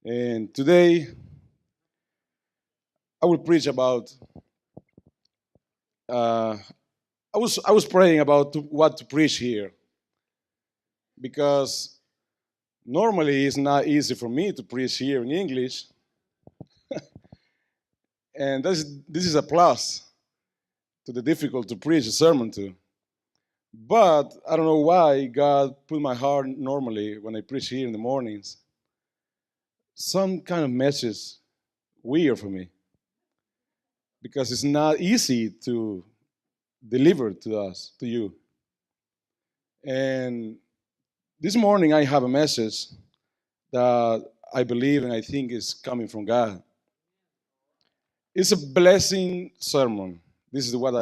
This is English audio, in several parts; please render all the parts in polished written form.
And today I will preach about. Uh, I was praying about what to preach here because normally it's not easy for me to preach here in English, and this is a plus to the difficult to preach a sermon to. But I don't know why God put my heart normally when I preach here in the mornings. Some kind of message weird for me because it's not easy to deliver to us, to you. And this morning I have a message that I believe and I think is coming from God. It's a blessing sermon. This is what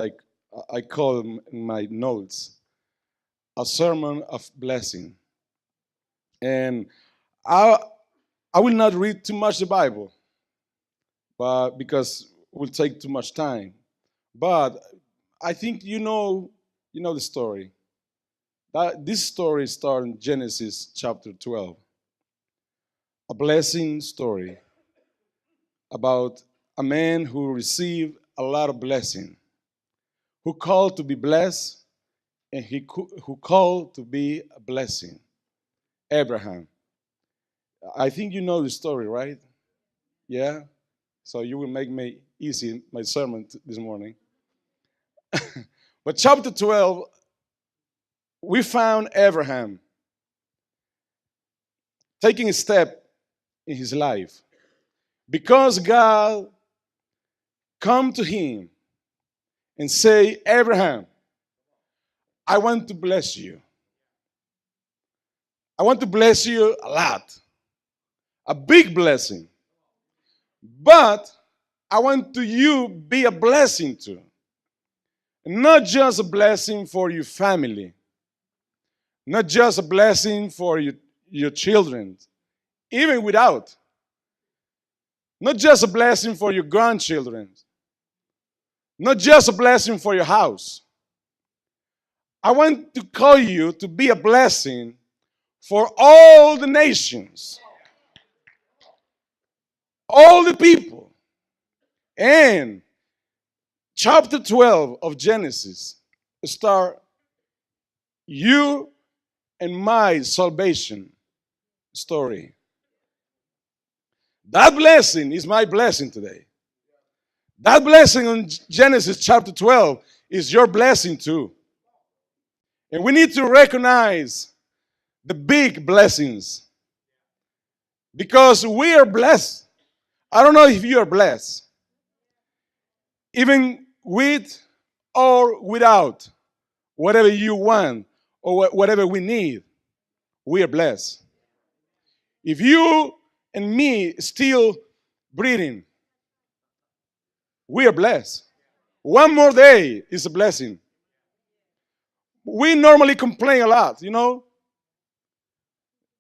I call in my notes a sermon of blessing. And I I will not read too much the Bible, but because it will take too much time. But I think you know the story. This story starts in Genesis chapter 12. A blessing story about a man who received a lot of blessing, who called to be blessed, and who called to be a blessing. Abraham. I think you know the story, right? Yeah? So you will make me easy my sermon this morning. But chapter 12, we found Abraham taking a step in his life because God come to him and say, Abraham, I want to bless you. I want to bless you a lot, a big blessing. But I want to you be a blessing too. Not just a blessing for your family, not just a blessing for your children, even without. Not just a blessing for your grandchildren, not just a blessing for your house. I want to call you to be a blessing for all the nations, all the people. And chapter 12 of Genesis start you and my salvation story. That blessing is my blessing today. That blessing in Genesis chapter 12 is your blessing too. And we need to recognize the big blessings because we are blessed. I don't know if you are blessed. Even with or without whatever you want or whatever we need, we are blessed. If you and me still breathing, we are blessed. One more day is a blessing. We normally complain a lot, you know?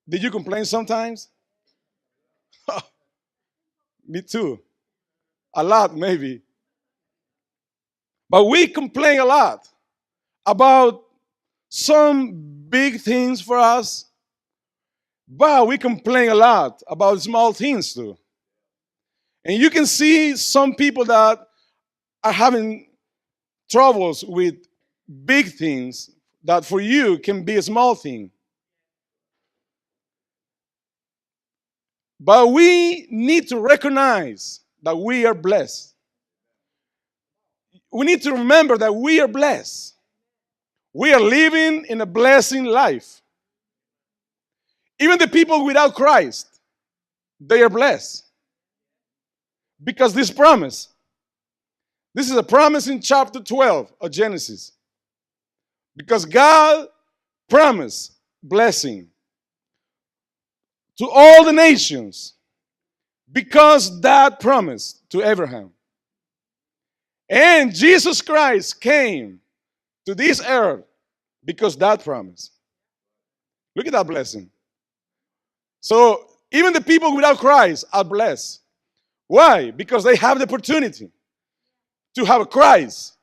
Did you complain sometimes? Me too. A lot, maybe. But we complain a lot about some big things for us, but we complain a lot about small things too. And you can see some people that are having troubles with big things that for you can be a small thing. But we need to recognize that we are blessed. We need to remember that we are blessed. We are living in a blessing life. Even the people without Christ, they are blessed. Because this is a promise in chapter 12 of Genesis. Because God promised blessing to all the nations because that promise to Abraham. And Jesus Christ came to this earth because that promise. Look at that blessing. So even the people without Christ are blessed. Why? Because they have the opportunity to have Christ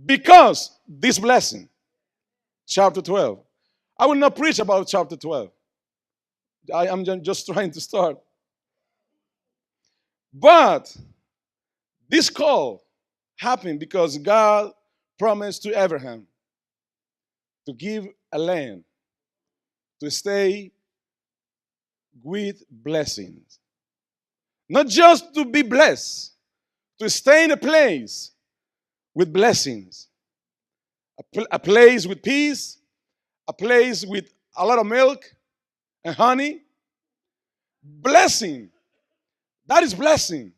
because this blessing. Chapter 12. I will not preach about chapter 12. I'm just trying to start. But this call happened because God promised to Abraham to give a land to stay with blessings. Not just to be blessed, to stay in a place with blessings, a place with peace, a place with a lot of milk and honey. Blessing. That is blessing.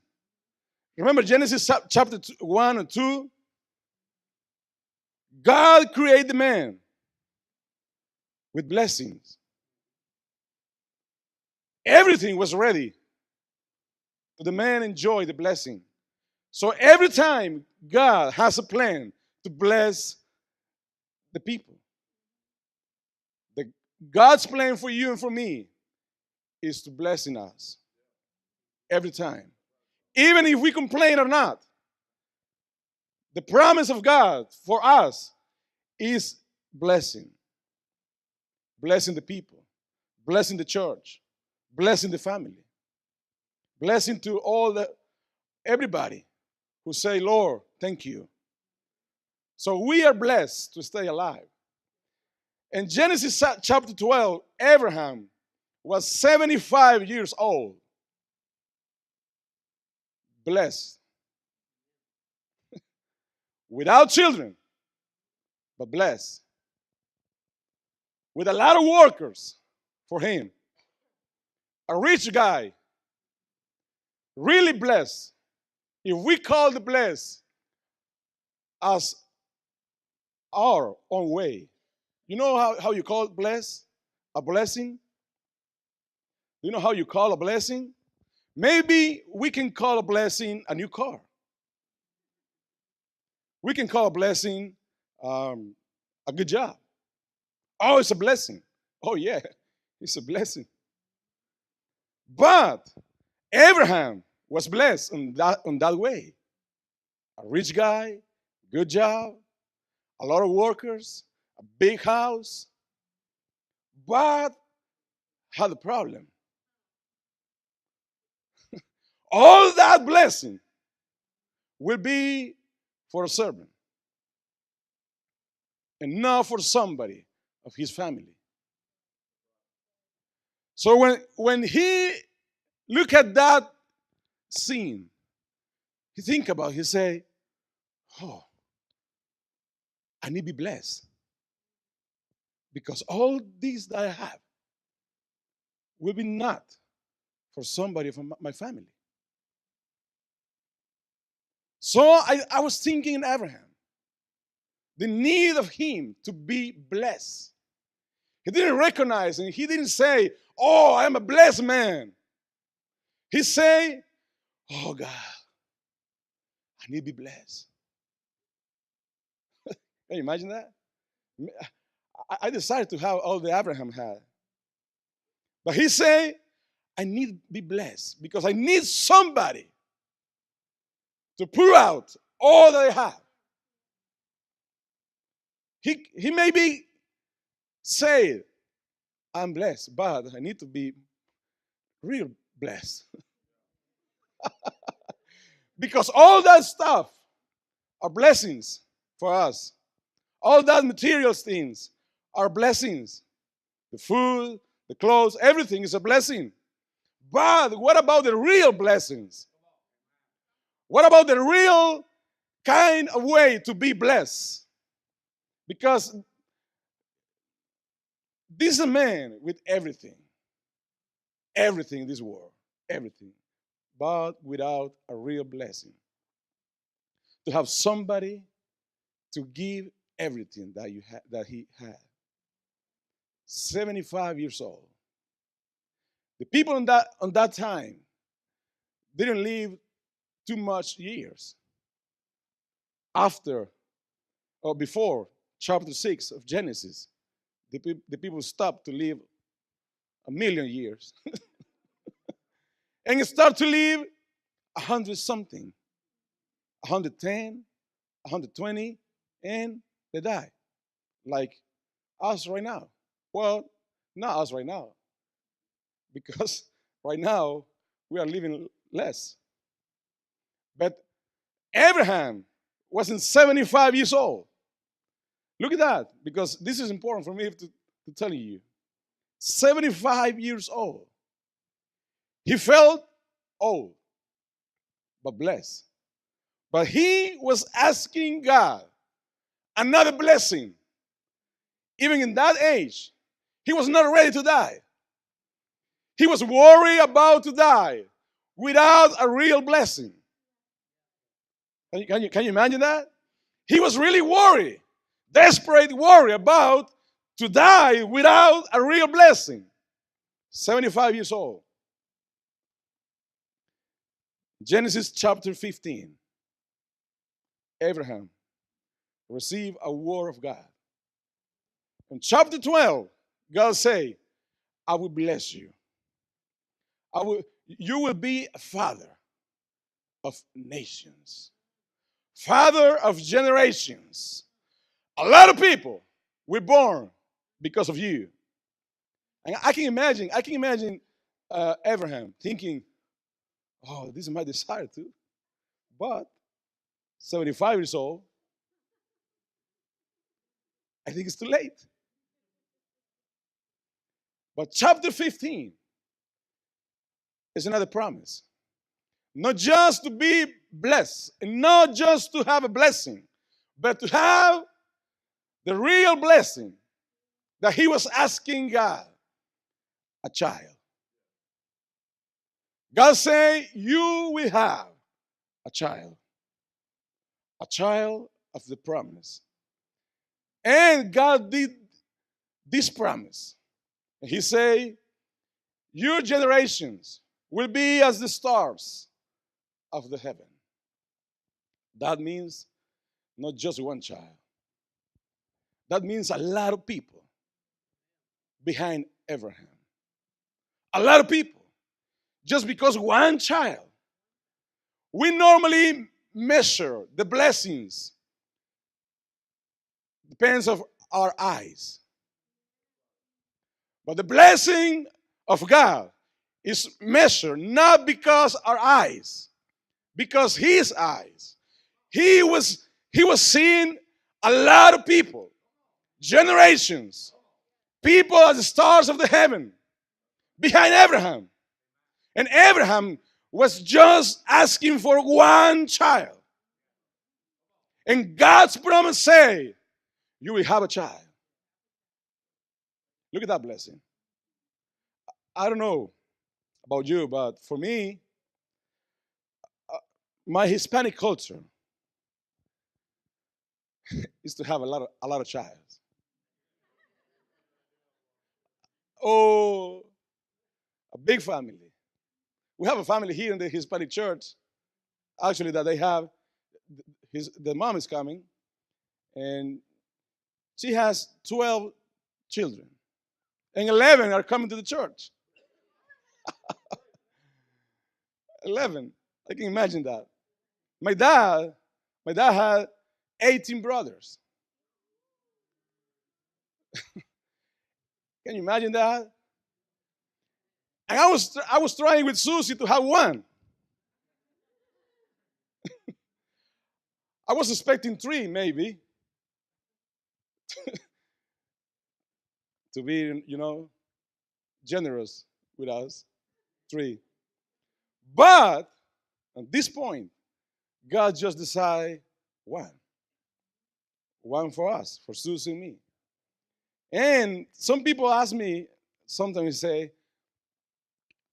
Remember Genesis chapter 1 and 2? God created the man with blessings. Everything was ready for the man enjoy the blessing. So every time God has a plan to bless the people, the, God's plan for you and for me is to blessing us every time. Even if we complain or not, the promise of God for us is blessing. Blessing the people, blessing the church, blessing the family, blessing to everybody who say, Lord, thank you. So we are blessed to stay alive. In Genesis chapter 12, Abraham was 75 years old, blessed, without children, but blessed, with a lot of workers for him, a rich guy, really blessed. If we call the blessed as our own way, you know how you call blessed? A blessing? You know how you call a blessing? Maybe we can call a blessing a new car. We can call a blessing um, a good job. Oh, it's a blessing. Oh, yeah, it's a blessing. But Abraham was blessed on that way. A rich guy, good job, a lot of workers, a big house, but had a problem. All that blessing will be for a servant and not for somebody of his family. So when he look at that scene, he think about it, he say, oh, I need to be blessed because all these that I have will be not for somebody from my family. So I was thinking in Abraham, the need of him to be blessed. He didn't recognize and he didn't say, oh, I am a blessed man. He say, oh God, I need to be blessed. Can you imagine that? I decided to have all the Abraham had. But he say, I need to be blessed because I need somebody to pour out all that I have. He maybe say, I'm blessed, but I need to be real blessed. Because all that stuff are blessings for us. All that material things are blessings. The food, the clothes, everything is a blessing. But what about the real blessings? What about the real kind of way to be blessed? Because this is a man with everything. Everything in this world. Everything. But without a real blessing. To have somebody to give everything that he had. 75 years old. The people on that time didn't live too much years. After or before chapter 6 of Genesis, the people stopped to live 1,000,000 years and start to live 100 something, 110, 120, and they die. Like us right now. Well, not us right now, because right now we are living less. But Abraham wasn't 75 years old. Look at that, because this is important for me to tell you. 75 years old. He felt old, but blessed. But he was asking God another blessing. Even in that age, he was not ready to die. He was worried about to die without a real blessing. Can you imagine that? He was really worried, desperate worry about to die without a real blessing. 75 years old. Genesis chapter 15. Abraham received a word of God. In chapter 12, God say, I will bless you. You will be a father of nations, father of generations. A lot of people were born because of you. And I can imagine Abraham thinking, oh, this is my desire too. But 75 years old, I think it's too late. But chapter 15 is another promise. Not just to be blessed, and not just to have a blessing, but to have the real blessing that he was asking God, a child. God say, you will have a child of the promise. And God did this promise. He say, your generations will be as the stars of the heaven. That means not just one child. That means a lot of people behind Abraham. A lot of people. Just because one child. We normally measure the blessings. Depends of our eyes. But the blessing of God is measured not because our eyes, because his eyes. He was seeing a lot of people, generations, people as the stars of the heaven behind Abraham. And Abraham was just asking for one child. And God's promise say, you will have a child. Look at that blessing. I don't know about you, but for me, my Hispanic culture is to have a lot of child. Oh, a big family. We have a family here in the Hispanic church, actually, that they have, the mom is coming, and she has 12 children, and 11 are coming to the church. 11. I can imagine that. My dad had 18 brothers. Can you imagine that? And I was trying with Susie to have one. I was expecting 3, maybe, to be, generous with us. 3. But at this point, God just decided one. One for us, for Susie and me. And some people ask me, sometimes say,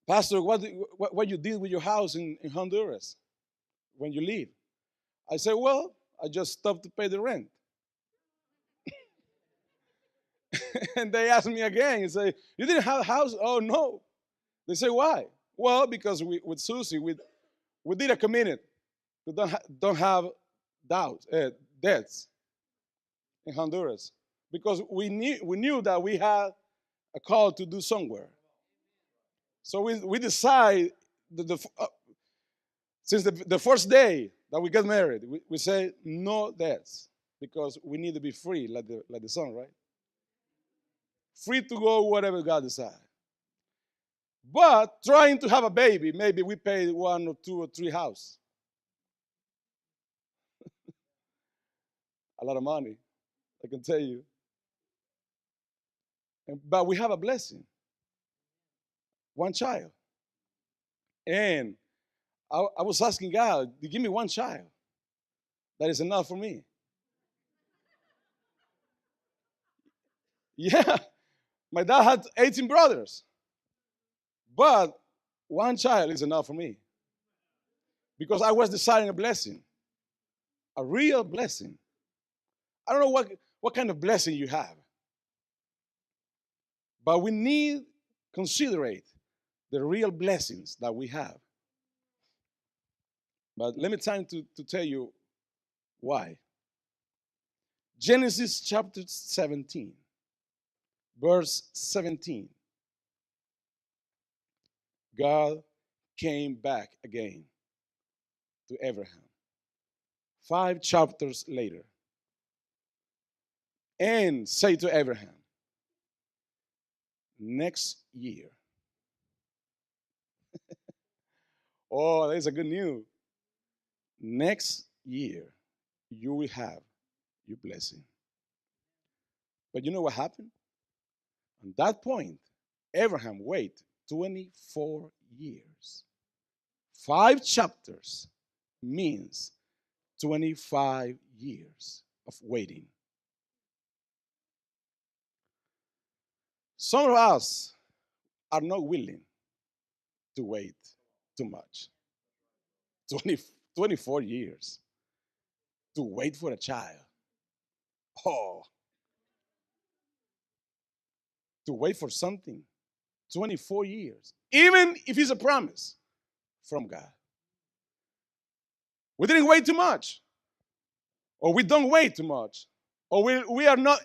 Pastor, what you did with your house in Honduras when you leave? I say, well, I just stopped to pay the rent. And they ask me again and say, you didn't have a house? Oh, no. They say, why? Well, because with Susie, we did a commitment to don't have debts in Honduras. Because we knew that we had a call to do somewhere. So we decide, since the first day that we got married, we say no debts. Because we need to be free, like the song, right? Free to go whatever God decides. But trying to have a baby, maybe we pay 1 or 2 or 3 houses. a lot of money, I can tell you. But we have a blessing, one child. And I was asking God to give me one child. That is enough for me. Yeah, my dad had 18 brothers, but one child is enough for me because I was desiring a blessing, a real blessing. I don't know what kind of blessing you have, but we need considerate the real blessings that we have. But let me time to tell you why. Genesis chapter 17, verse 17. God came back again to Abraham 5 chapters later and say to Abraham, next year. Oh, that's a good news. Next year, you will have your blessing. But you know what happened? At that point, Abraham waited 24 years. 5 chapters means 25 years of waiting. Some of us are not willing to wait too much. 20, 24 years to wait for a child. Oh, to wait for something. 24 years. Even if it's a promise from God. We didn't wait too much. Or we don't wait too much. Or we are not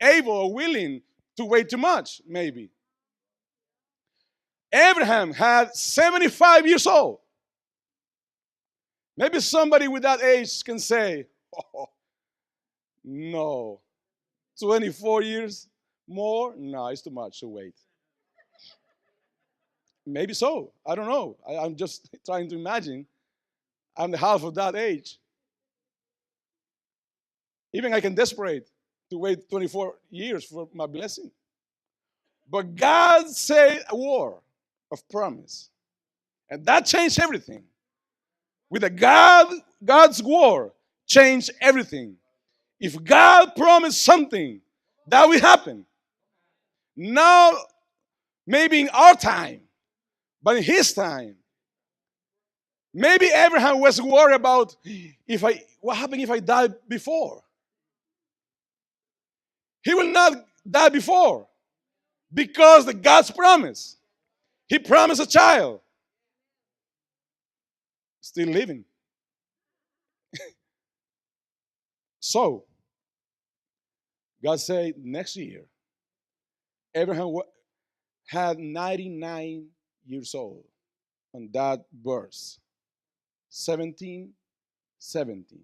able or willing to wait too much, maybe. Abraham had 75 years old. Maybe somebody with that age can say, oh, no, 24 years more? No, it's too much to wait. Maybe so. I don't know. I'm just trying to imagine. I'm the half of that age. Even I can desperate to wait 24 years for my blessing. But God said a word of promise. And that changed everything. With a God's word changed everything. If God promised something, that will happen. Now, maybe in our time, but in his time, maybe Abraham was worried about what happened if I die before. He will not die before because the God's promise. He promised a child. Still living. So, God said next year, Abraham had 99 years old on that verse. 17, 17.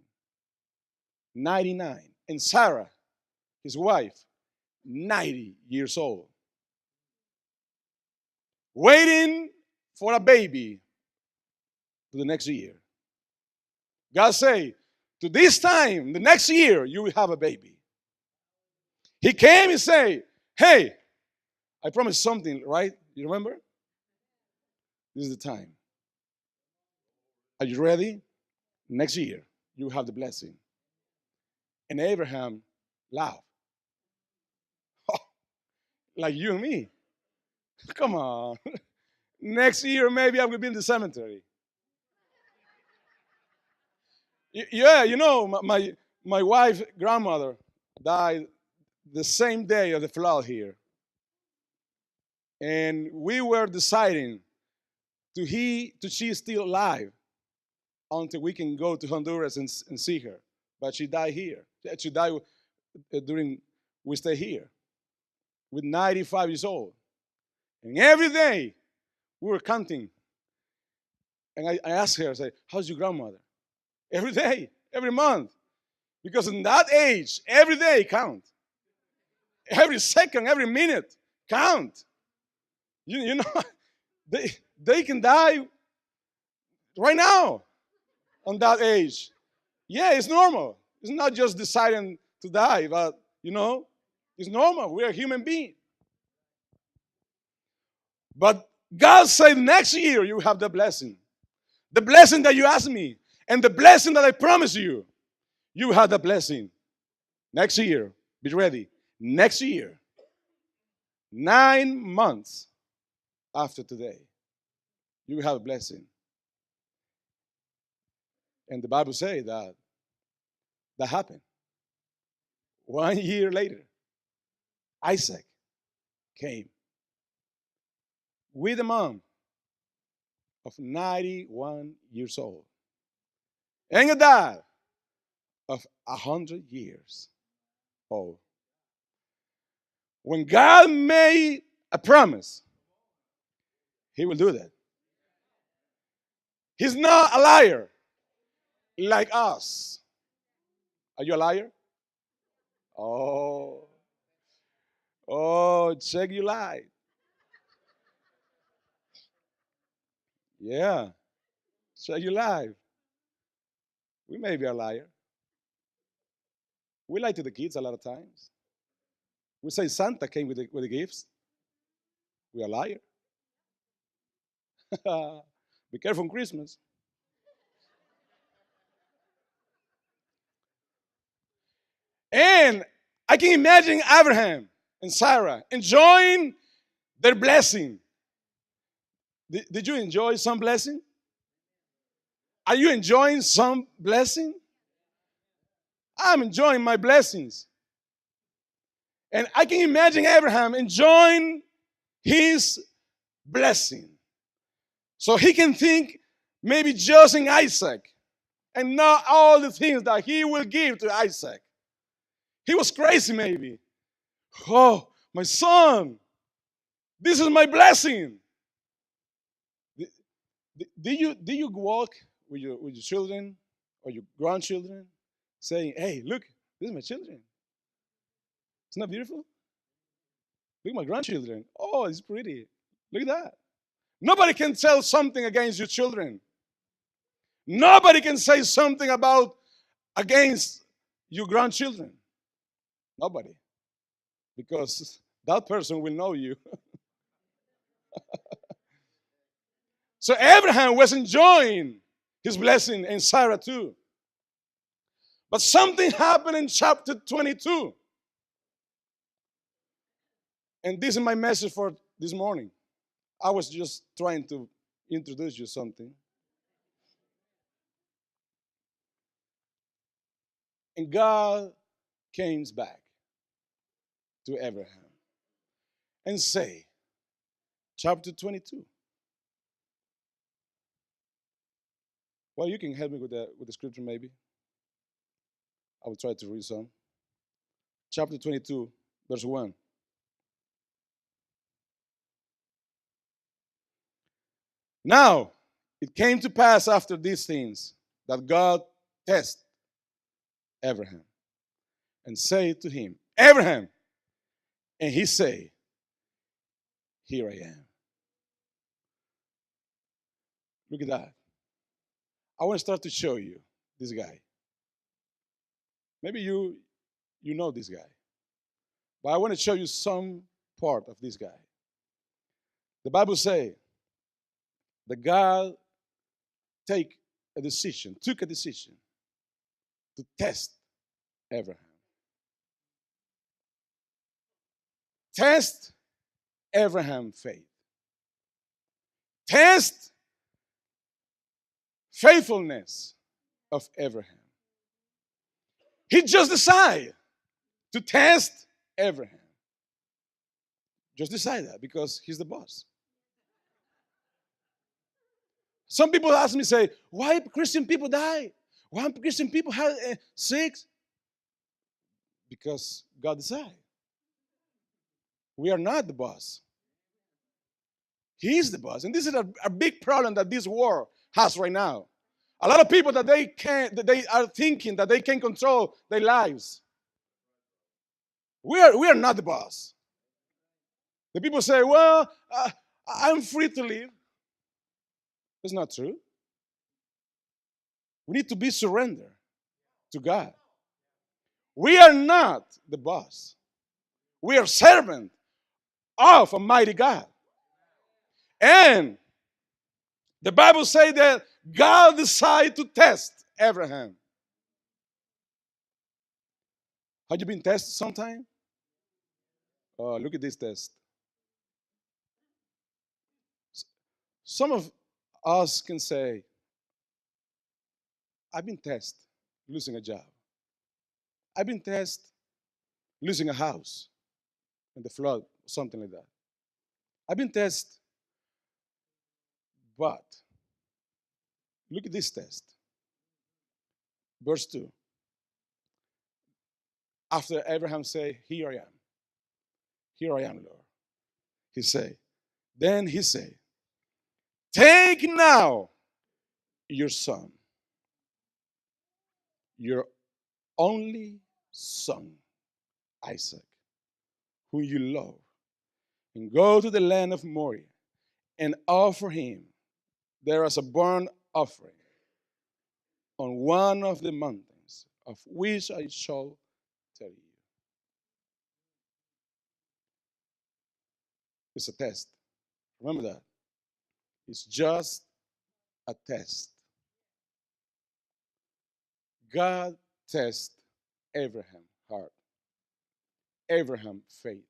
99. And Sarah, his wife, 90 years old. Waiting for a baby to the next year. God say, to this time, the next year, you will have a baby. He came and say, hey, I promised something, right? You remember? This is the time. Are you ready? Next year, you will have the blessing. And Abraham laughed. Like you and me. Come on. Next year, maybe I will be in the cemetery. Yeah, you know, my wife's grandmother died the same day of the flood here. And we were deciding to she is still alive until we can go to Honduras and see her. But she died here. She died during we stay here with 95 years old. And every day we were counting. And I asked her, I said, how's your grandmother? Every day, every month. Because in that age, every day count. Every second, every minute count. You know, they can die right now on that age. Yeah, it's normal. It's not just deciding to die, but it's normal. We are human beings. But God said next year you have the blessing. The blessing that you asked me. And the blessing that I promised you. You have the blessing. Next year. Be ready. Next year. 9 months after today. You have a blessing. And the Bible says that happened. 1 year later, Isaac came with a mom of 91 years old and a dad of 100 years old. When God made a promise, He will do that. He's not a liar like us. Are you a liar? Oh, check your life. Yeah, check your life. We may be a liar. We lie to the kids a lot of times. We say Santa came with the gifts. We are a liar. Be careful on Christmas. And I can imagine Abraham and Sarah enjoying their blessing. Did you enjoy some blessing? Are you enjoying some blessing? I'm enjoying my blessings. And I can imagine Abraham enjoying his blessing. So he can think maybe just in Isaac and not all the things that he will give to Isaac. He was crazy maybe. Oh, my son, this is my blessing. Do you walk with your children or your grandchildren saying, hey, look, this is my children. Isn't that beautiful? Look at my grandchildren. Oh, it's pretty. Look at that. Nobody can tell something against your children. Nobody can say something against your grandchildren. Nobody. Because that person will know you. So Abraham was enjoying his blessing and Sarah too. But something happened in chapter 22. And this is my message for this morning. I was just trying to introduce you something. And God came back to Abraham and say, chapter 22. Well, you can help me with the scripture maybe. I will try to read some. Chapter 22, verse 1. Now, it came to pass after these things that God tested Abraham and said to him, Abraham, and he said, here I am. Look at that. I want to start to show you this guy. Maybe you know this guy. But I want to show you some part of this guy. The Bible says that God took a decision to test Abraham. Test Abraham's faith. Test faithfulness of Abraham. He just decided to test Abraham. Just decide that because he's the boss. Some people ask me, say, why Christian people die? Why Christian people have sick? Because God decided. We are not the boss. He's the boss. And this is a big problem that this world has right now. A lot of people that they are thinking that they can control their lives. We are not the boss. The people say, well, I'm free to live. That's not true. We need to be surrendered to God. We are not the boss. We are servant of a mighty God. And the Bible says that God decided to test Abraham. Have you been tested sometime? Oh, look at this test. Some of us can say, I've been tested losing a job. I've been tested losing a house in the flood, something like that. I've been tested, but look at this test. Verse 2. After Abraham say, Here I am. Here I am, Lord. Then he say, Take now your son, your only son, Isaac, whom you love, and go to the land of Moriah and offer him there as a burnt offering on one of the mountains of which I shall tell you. It's a test. Remember that. It's just a test. God tests Abraham's heart, Abraham's faith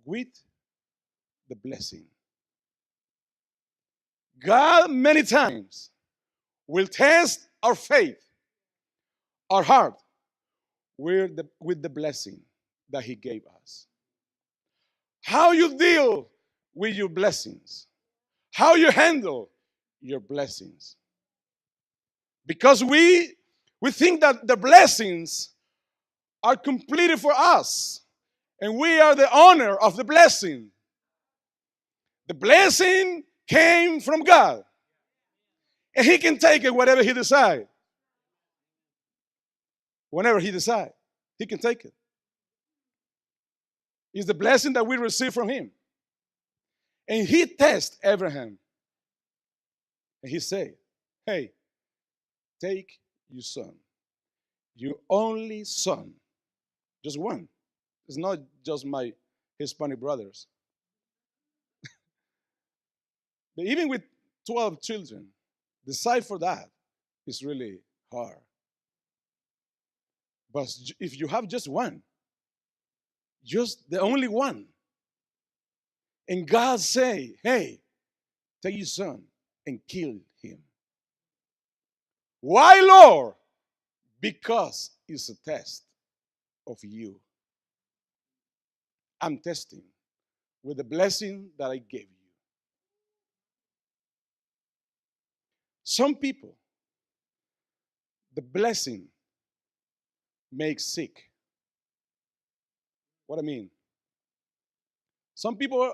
with the blessing. God many times will test our faith, our heart, with the blessing that He gave us. How you deal with your blessings, how you handle your blessings. Because we think that the blessings are completed for us, and we are the owner of the blessing. The blessing came from God, and He can take it whatever He decides. Whenever He decides, He can take it. It's the blessing that we receive from Him. And He tests Abraham. And He said, Hey, take your son, your only son, just one. It's not just my Hispanic brothers. But even with 12 children, decide for that is really hard. But if you have just one, just the only one, and God say, Hey, take your son and kill him. Why, Lord? Because it's a test of you. I'm testing with the blessing that I gave you. Some people, the blessing makes sick. What I mean? Some people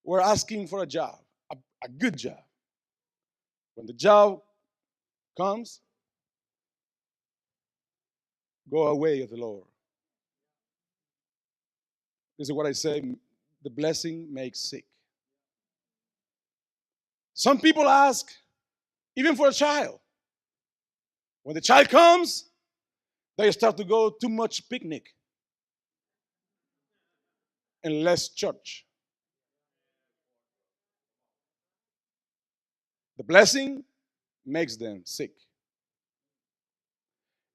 were asking for a job, a good job. When the job comes, go away of the Lord. This is what I say, the blessing makes sick. Some people ask, even for a child. When the child comes, they start to go too much picnic and less church. The blessing makes them sick.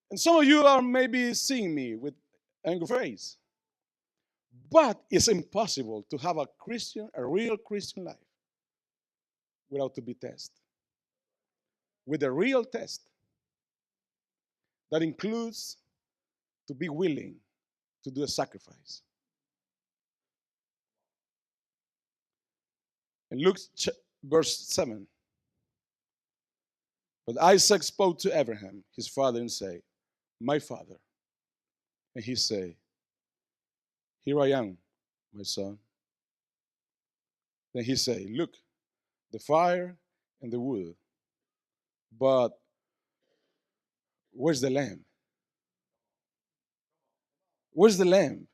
And some of you are maybe seeing me with angry face. But it's impossible to have a real Christian life without to be tested. With a real test that includes to be willing to do a sacrifice. In Luke verse 7, but Isaac spoke to Abraham, his father, and said, My father. And he said, Here I am, my son. Then he said, Look, the fire and the wood, but where's the lamb? Where's the lamb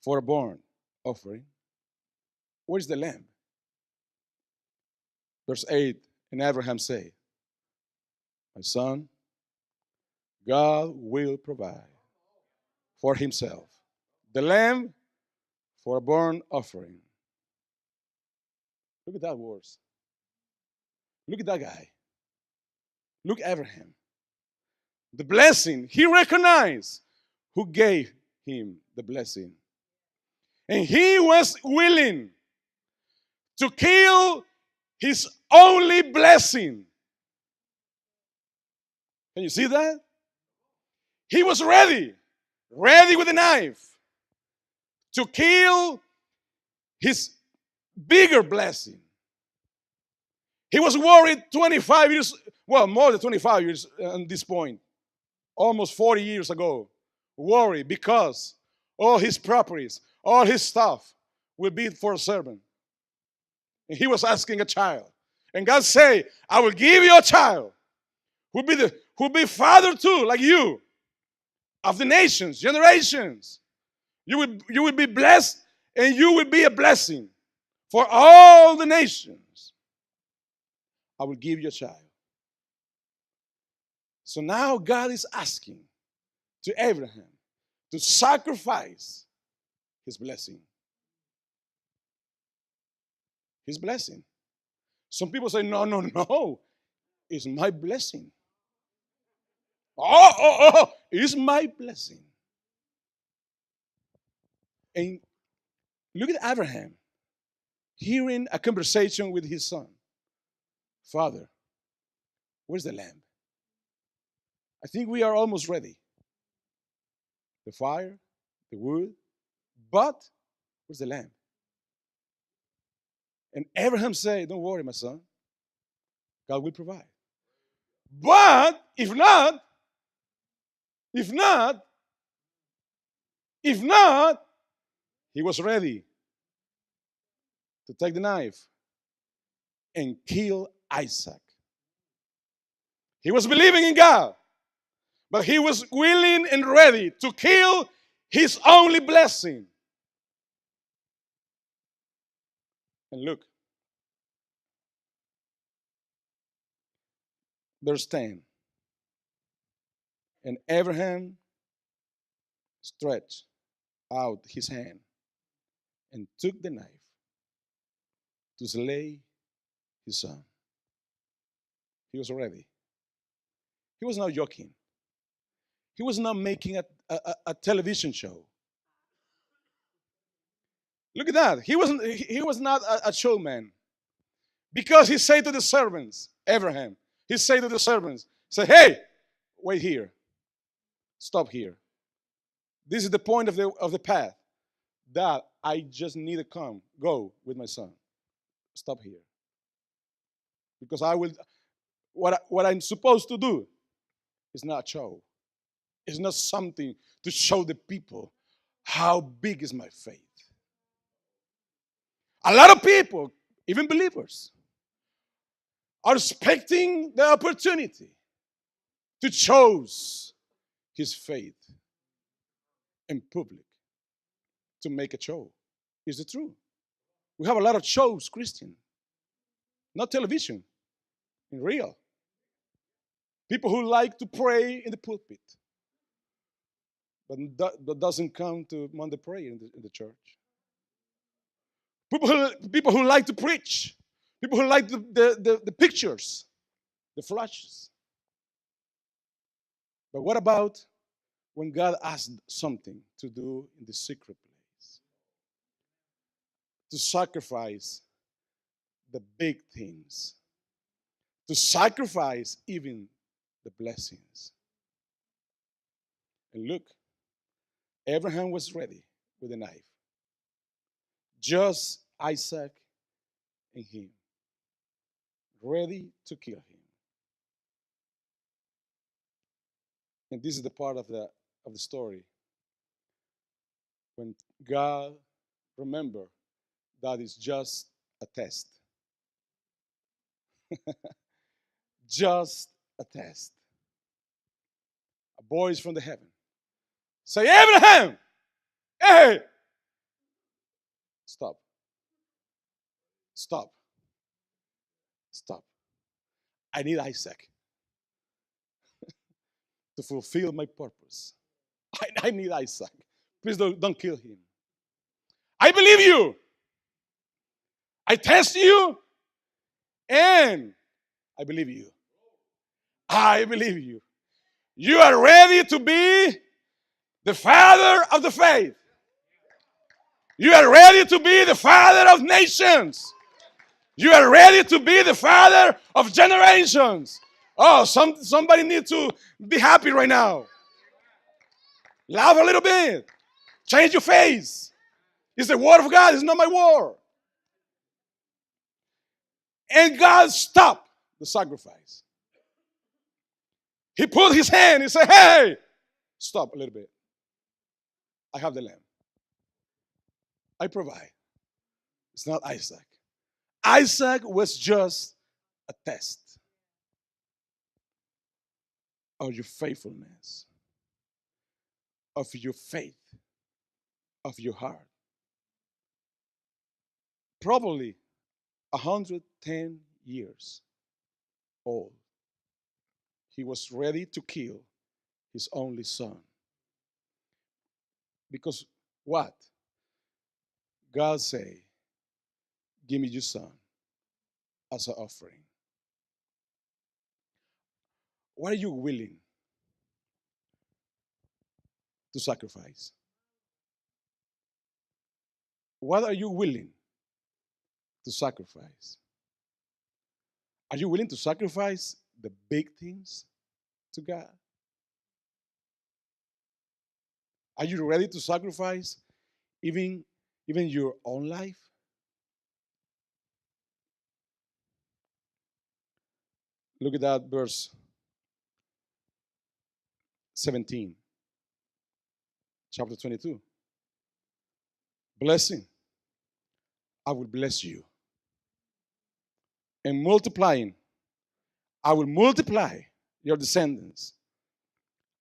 for a burnt offering? Where's the lamb? Verse 8, and Abraham said, My son, God will provide for himself the lamb for a burnt offering. Look at that words. Look at that guy. Look at Abraham. The blessing, he recognized who gave him the blessing. And he was willing to kill his only blessing. Can you see that? He was ready with a knife to kill his bigger blessing. He was worried 25 years, well, more than 25 years at this point, almost 40 years ago. Worried because all his properties, all his stuff will be for a servant. And he was asking a child. And God say, I will give you a child who'll be father too, like you, of the nations, generations. You will be blessed, and you will be a blessing for all the nations. I will give you a child. So now God is asking to Abraham to sacrifice his blessing. His blessing. Some people say, no, no, no. It's my blessing. Oh, it's my blessing. And look at Abraham hearing a conversation with his son. Father, where's the lamb? I think we are almost ready. The fire, the wood, but where's the lamb? And Abraham said, don't worry, my son. God will provide. But if not, if not, if not, he was ready to take the knife and kill Isaac. He was believing in God, but he was willing and ready to kill his only blessing. And look, verse 10. And Abraham stretched out his hand and took the knife to slay his son. He was ready. He was not joking. He was not making a television show. Look at that. He was not a showman. Because he said to the servants, Abraham, he said to the servants, say, hey, wait here. Stop here. This is the point of the path that I just need to go with my son. Stop here. Because I will, what I'm supposed to do is not a show. It's not something to show the people how big is my faith. A lot of people, even believers, are expecting the opportunity to choose his faith in public, to make a show. Is it true? We have a lot of shows, Christian, not television, in real. People who like to pray in the pulpit, but that doesn't come to Monday prayer in the church. People who like to preach, people who like the pictures, the flashes. But what about when God asked something to do in the secret place? To sacrifice the big things, to sacrifice even the blessings. And look, Abraham was ready with a knife. Just Isaac and him, ready to kill him. And this is the part of the story when God, remember, that is just a test. Just a test. A voice from the heaven. Say, Abraham! Hey! Stop. Stop. Stop. I need Isaac. to fulfill my purpose. I need Isaac. Please don't kill him. I believe you. I test you, and I believe you. I believe you. You are ready to be the father of the faith. You are ready to be the father of nations. You are ready to be the father of generations. Oh, somebody needs to be happy right now. Laugh a little bit. Change your face. It's the word of God. It's not my word. And God stopped the sacrifice. He put his hand. He said, hey, stop a little bit. I have the lamb. I provide. It's not Isaac. Isaac was just a test of your faithfulness, of your faith, of your heart. Probably 110 years old. He was ready to kill his only son. Because what? God said, give me your son as an offering. What are you willing to sacrifice? What are you willing to sacrifice? Are you willing to sacrifice the big things to God? Are you ready to sacrifice even your own life? Look at that verse 17, chapter 22. Blessing, I will bless you. And multiplying, I will multiply your descendants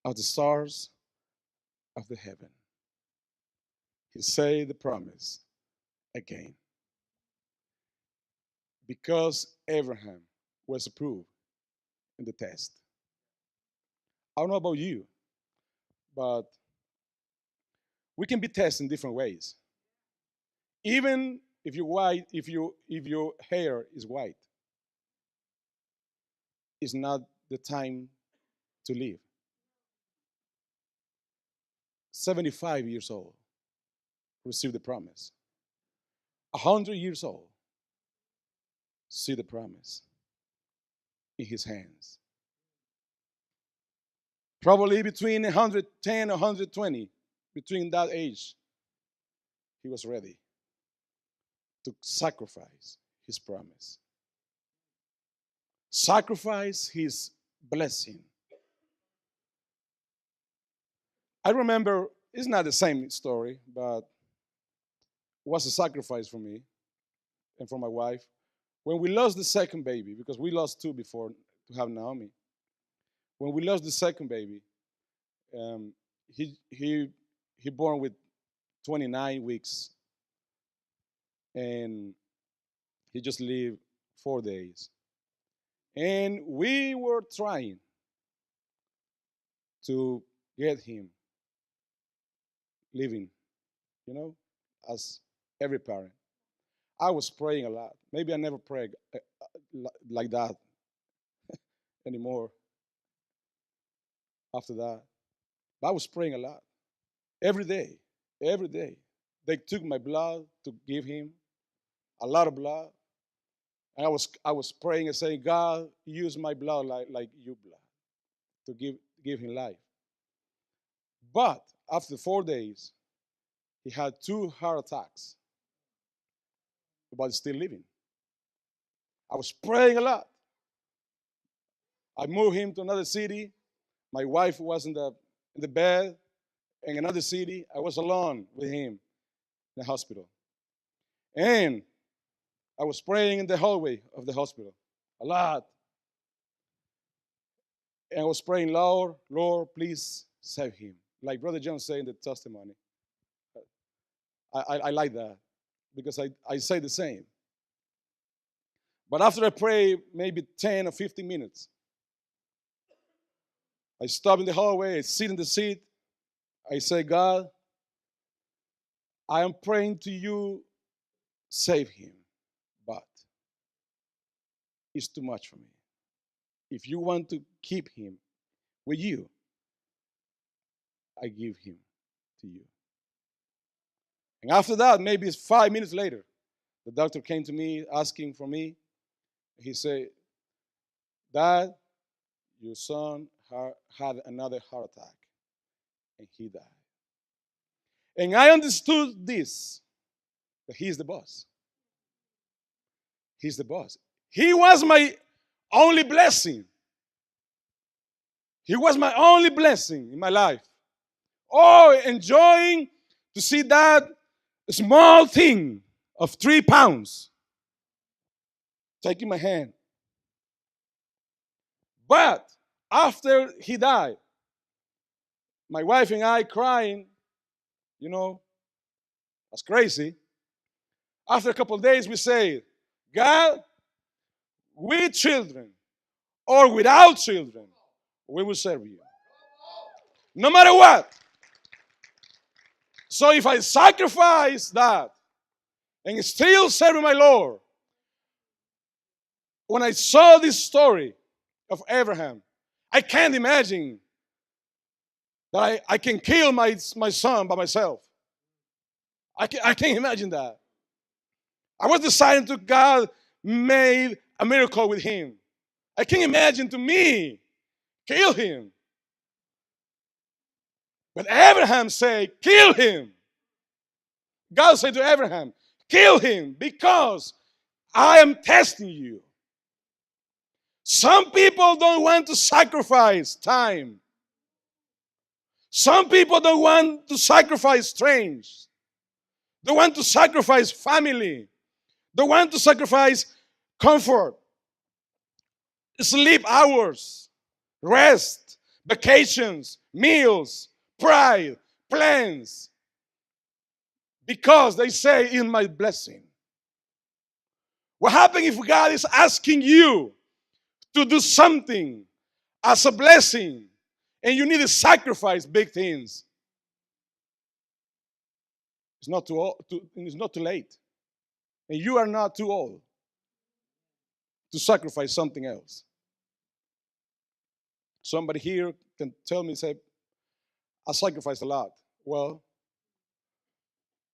of the stars of the heaven. He said the promise again. Because Abraham was approved in the test. I don't know about you, but we can be tested in different ways. Even if you're white, if your hair is white, it's not the time to live. 75 years old, receive the promise. 100 years old, see the promise in his hands. Probably between 110 and 120, between that age, he was ready to sacrifice his promise. Sacrifice his blessing. I remember, it's not the same story, but it was a sacrifice for me and for my wife. When we lost the second baby, because we lost two before to have Naomi. When we lost the second baby, um, he, he, he born with 29 weeks, and he just lived 4 days. And we were trying to get him living, as every parent. I was praying a lot. Maybe I never prayed like that anymore after that. But I was praying a lot. Every day. Every day. They took my blood to give him a lot of blood. And I was praying and saying, God, use my blood like your blood to give him life. But after 4 days, he had 2 heart attacks, but he's still living. I was praying a lot. I moved him to another city. My wife was in the bed in another city. I was alone with him in the hospital. And I was praying in the hallway of the hospital a lot. And I was praying, Lord, please save him. Like Brother John said in the testimony. I like that because I say the same. But after I pray maybe 10 or 15 minutes, I stop in the hallway, I sit in the seat. I say, God, I am praying to you, save him. But it's too much for me. If you want to keep him with you, I give him to you. And after that, maybe it's 5 minutes later, the doctor came to me asking for me. He said, Dad, your son had another heart attack and he died. And I understood this, that he's the boss. He's the boss. He was my only blessing. He was my only blessing in my life. Oh, enjoying to see that small thing of 3 pounds taking my hand. But after he died, my wife and I crying, that's crazy. After a couple of days, we say, God, with children or without children, we will serve you. No matter what. So if I sacrifice that and still serving my Lord, when I saw this story of Abraham, I can't imagine that I can kill my son by myself. I can't imagine that. I was deciding to God made a miracle with him. I can't imagine to me kill him. But Abraham said, kill him. God said to Abraham, kill him because I am testing you. Some people don't want to sacrifice time. Some people don't want to sacrifice strength. They want to sacrifice family. They want to sacrifice comfort, sleep hours, rest, vacations, meals, pride, plans. Because they say, in my blessing. What happens if God is asking you to do something as a blessing and you need to sacrifice big things? It's not too late. And you are not too old to sacrifice something else. Somebody here can tell me, say, I sacrificed a lot. Well,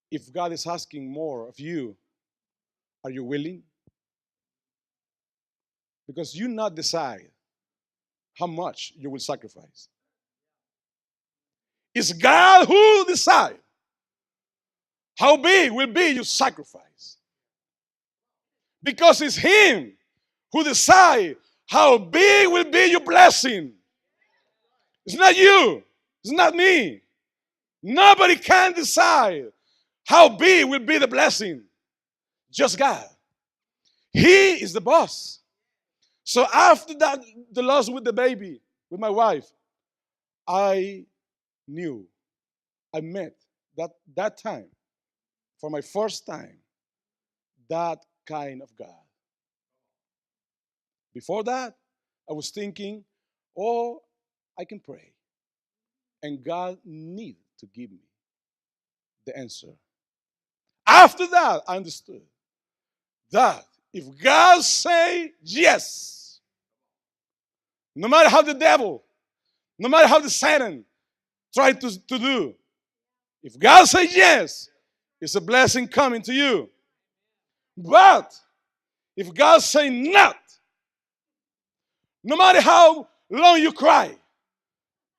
if God is asking more of you, are you willing? Because you not decide how much you will sacrifice. It's God who decides how big will be your sacrifice. Because it's Him who decides how big will be your blessing. It's not you. It's not me. Nobody can decide how big will be the blessing. Just God. He is the boss. So after that, the loss with the baby, with my wife, I knew, I met that time, for my first time, that kind of God. Before that, I was thinking, oh, I can pray. And God needs to give me the answer. After that, I understood that if God say yes, no matter how the devil, no matter how the Satan try to do, if God says yes, it's a blessing coming to you. But if God say not, no matter how long you cry,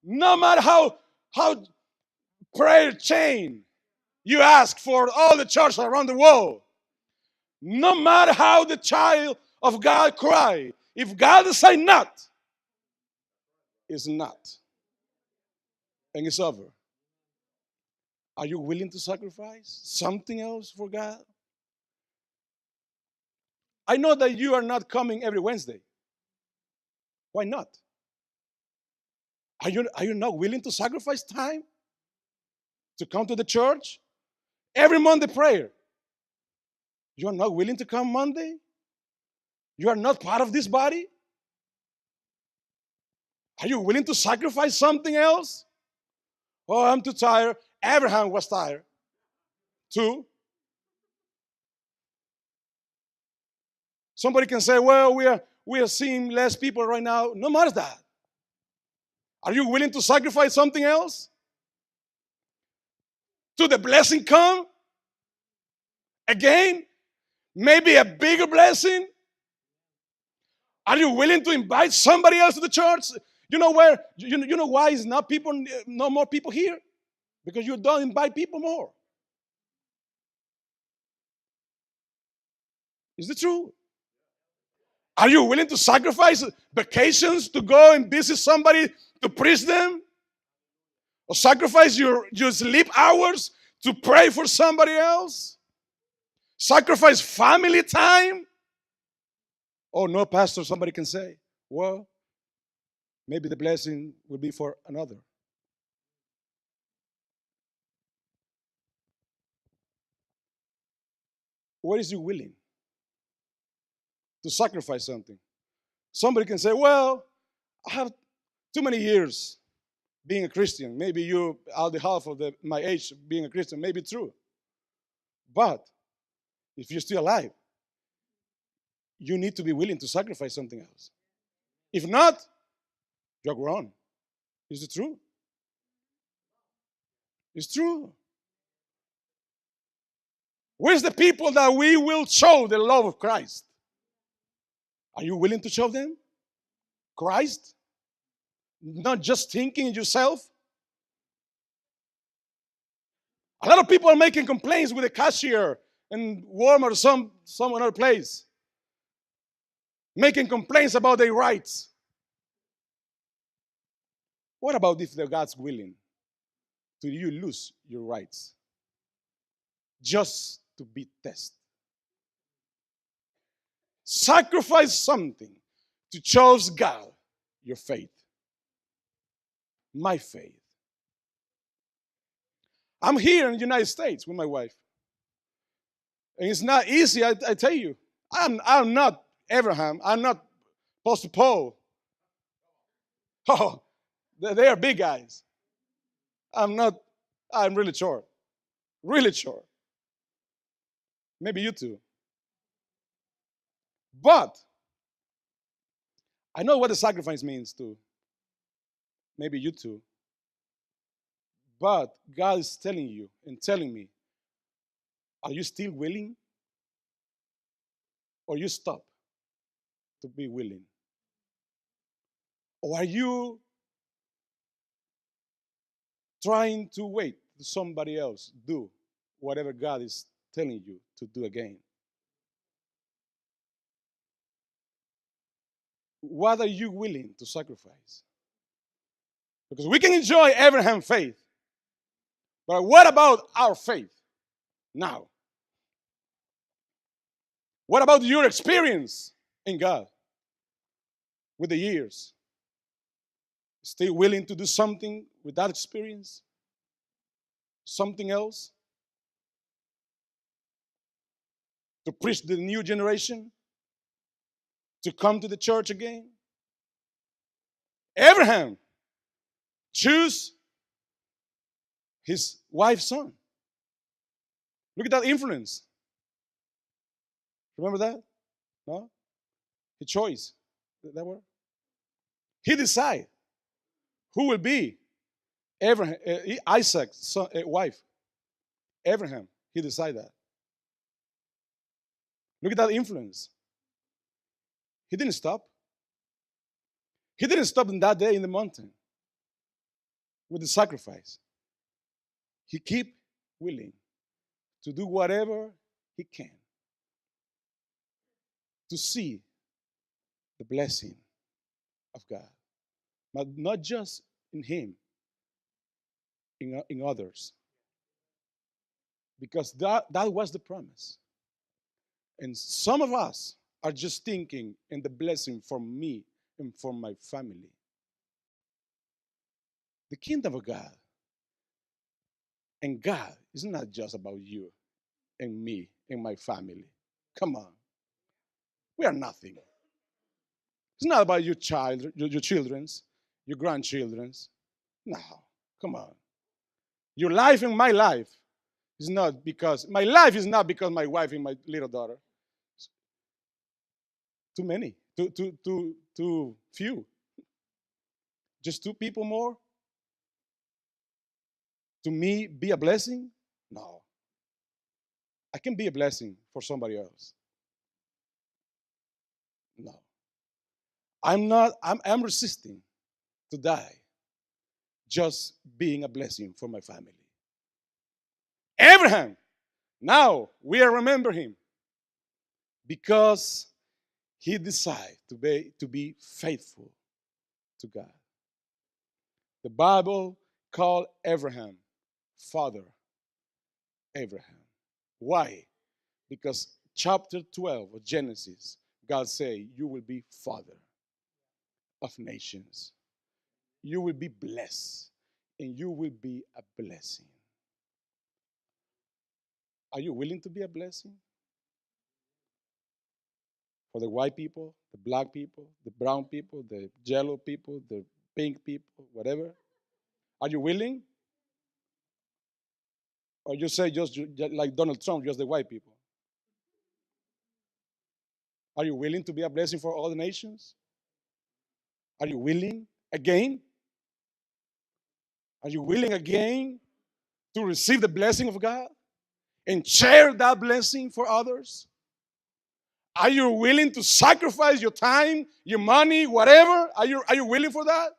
no matter how prayer chain you ask for all the churches around the world, no matter how the child of God cry, if God say not, it's not. And it's over. Are you willing to sacrifice something else for God? I know that you are not coming every Wednesday. Why not? Are you not willing to sacrifice time to come to the church? Every Monday prayer. You are not willing to come Monday? You are not part of this body? Are you willing to sacrifice something else? Oh, I'm too tired. Abraham was tired too. Somebody can say, well, we are seeing less people right now. No matter that. Are you willing to sacrifice something else? To the blessing come again? Maybe a bigger blessing? Are you willing to invite somebody else to the church? You know where? You know why is not people, no more people here? Because you don't invite people more. Is it true? Are you willing to sacrifice vacations to go and visit somebody to preach them? Or sacrifice your sleep hours to pray for somebody else? Sacrifice family time? Oh, no, Pastor, somebody can say, well, maybe the blessing will be for another. What is you willing to sacrifice something? Somebody can say, well, I have too many years being a Christian. Maybe you are the half of my age being a Christian. Maybe true. But if you're still alive, you need to be willing to sacrifice something else. If not, you're grown. Is it true? It's true. Where's the people that we will show the love of Christ? Are you willing to show them Christ? Not just thinking yourself. A lot of people are making complaints with the cashier in Walmart or some other place. Making complaints about their rights. What about if the God's willing to you lose your rights just to be tested? Sacrifice something to choose God, your faith. My faith. I'm here in the United States with my wife. And it's not easy, I tell you. I'm not Abraham. I'm not Apostle Paul. Oh, they are big guys. I'm not, I'm really short. Really short. Maybe you too. But I know what the sacrifice means too. Maybe you too. But God is telling you and telling me, are you still willing? Or you stop to be willing? Or are you trying to wait for somebody else do whatever God is telling you to do again? What are you willing to sacrifice? Because we can enjoy Abraham's faith, but what about our faith now? What about your experience in God with the years? Still willing to do something with that experience? Something else? To preach the new generation? To come to the church again? Abraham chose his wife's son. Look at that influence. Remember that? No? He chose that word. He decided who will be Abraham, Isaac's son, wife. Abraham. He decided that. Look at that influence. He didn't stop. He didn't stop in that day in the mountain with the sacrifice. He kept willing to do whatever he can to see the blessing of God. But not just in him, in others. Because that was the promise. And some of us are just thinking in the blessing for me and for my family. The kingdom of God and God is not just about you and me and my family. Come on. We are nothing. It's not about your child, your children's. your grandchildren's. No, come on. Your life and my life is not because my life is not because my wife and my little daughter. Too many, too few. Just two people more to me be a blessing? No. I can be a blessing for somebody else. No. I'm resisting to die just being a blessing for my family. Abraham, now we are remember him because he decided to be faithful to God. The Bible called Abraham Father Abraham. Why? Because chapter 12 of Genesis, God say, you will be father of nations. You will be blessed and you will be a blessing. Are you willing to be a blessing? For the white people, the black people, the brown people, the yellow people, the pink people, whatever. Are you willing? Or you say just like Donald Trump, just the white people? Are you willing to be a blessing for all the nations? Are you willing again? Are you willing again to receive the blessing of God and share that blessing for others? Are you willing to sacrifice your time, your money, whatever? Are you willing for that?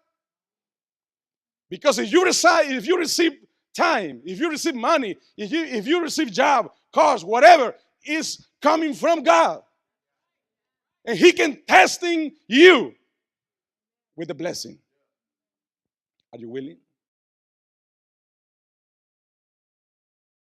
Because if you receive time, if you receive money, if you receive job, cars, whatever, is coming from God. And He can testing you with the blessing. Are you willing?